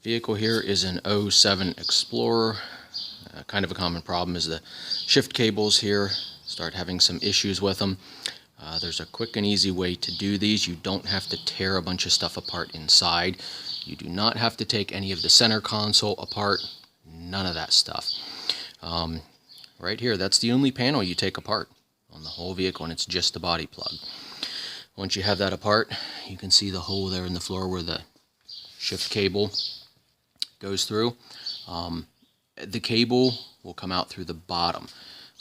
Vehicle here is an '07 Explorer. Kind of a common problem is the shift cables here start having some issues with them. There's a quick and easy way to do these. You don't have to tear a bunch of stuff apart inside. You do not have to take any of the center console apart. None of that stuff. Right here, that's the only panel you take apart on the whole vehicle, and it's just the body plug. Once you have that apart, you can see the hole there in the floor where the shift cable goes through. The cable will come out through the bottom.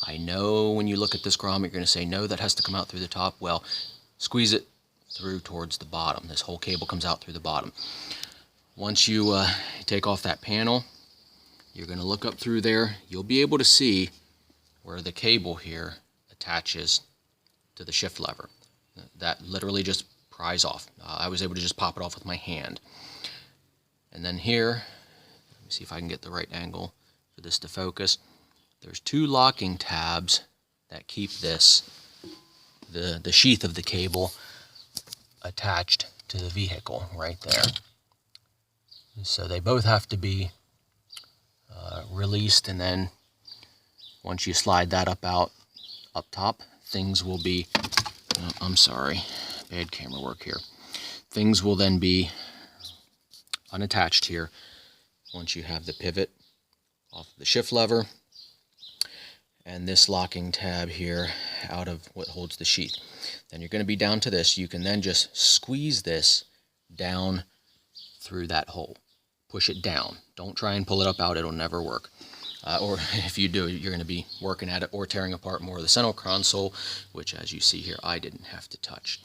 I know when you look at this grommet, you're going to say, no, that has to come out through the top. Well, squeeze it through towards the bottom. This whole cable comes out through the bottom. Once you take off that panel, you're going to look up through there. You'll be able to see where the cable here attaches to the shift lever. That literally just pries off. I was able to just pop it off with my hand. And then here, let me see if I can get the right angle for this to focus. There's two locking tabs that keep this, the sheath of the cable attached to the vehicle right there. So they both have to be released, and then once you slide that up top, things will be, I'm sorry, bad camera work here. Things will then be unattached here once you have the pivot off the shift lever and this locking tab here out of what holds the sheath. Then you're going to be down to this. You can then just squeeze this down through that hole. Push it down. Don't try and pull it up out. It'll never work. Or if you do, you're going to be working at it or tearing apart more of the center console, which, as you see here, I didn't have to touch.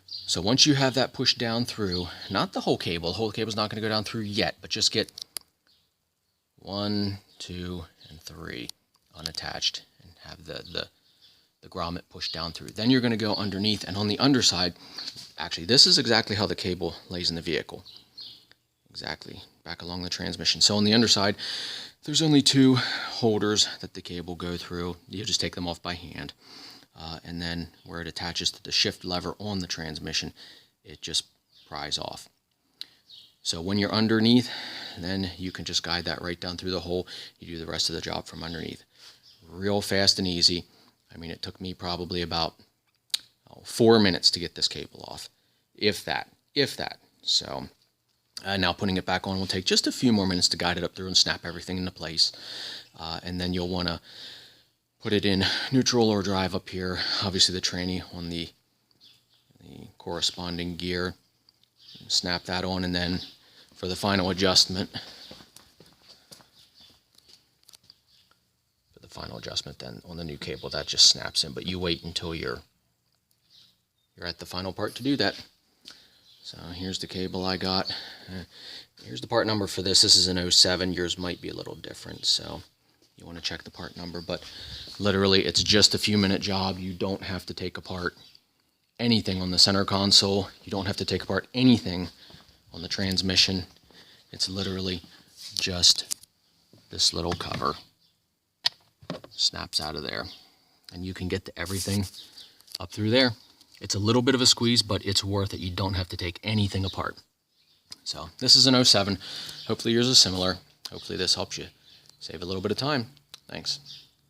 So once you have that pushed down through, not the whole cable's not going to go down through yet, but just get 1, 2, and 3 unattached and have the grommet pushed down through. Then you're going to go underneath, and on the underside, actually this is exactly how the cable lays in the vehicle. Exactly, back along the transmission. So on the underside, there's only 2 holders that the cable go through. You just take them off by hand. And then where it attaches to the shift lever on the transmission, it just pries off. So when you're underneath, then you can just guide that right down through the hole. You do the rest of the job from underneath. Real fast and easy. I mean, it took me probably about 4 minutes to get this cable off, if that. So now putting it back on will take just a few more minutes to guide it up through and snap everything into place. And then you'll want to put it in neutral or drive up here. Obviously the tranny on the corresponding gear. Snap that on, and then for the final adjustment, then on the new cable, that just snaps in. But you wait until you're at the final part to do that. So here's the cable I got. Here's the part number for this. This is an '07. Yours might be a little different, so you want to check the part number. But literally, it's just a few minute job. You don't have to take apart anything on the center console. You don't have to take apart anything on the transmission. It's literally just this little cover. Snaps out of there. And you can get to everything up through there. It's a little bit of a squeeze, but it's worth it. You don't have to take anything apart. So this is an '07. Hopefully yours is similar. Hopefully this helps you save a little bit of time. Thanks.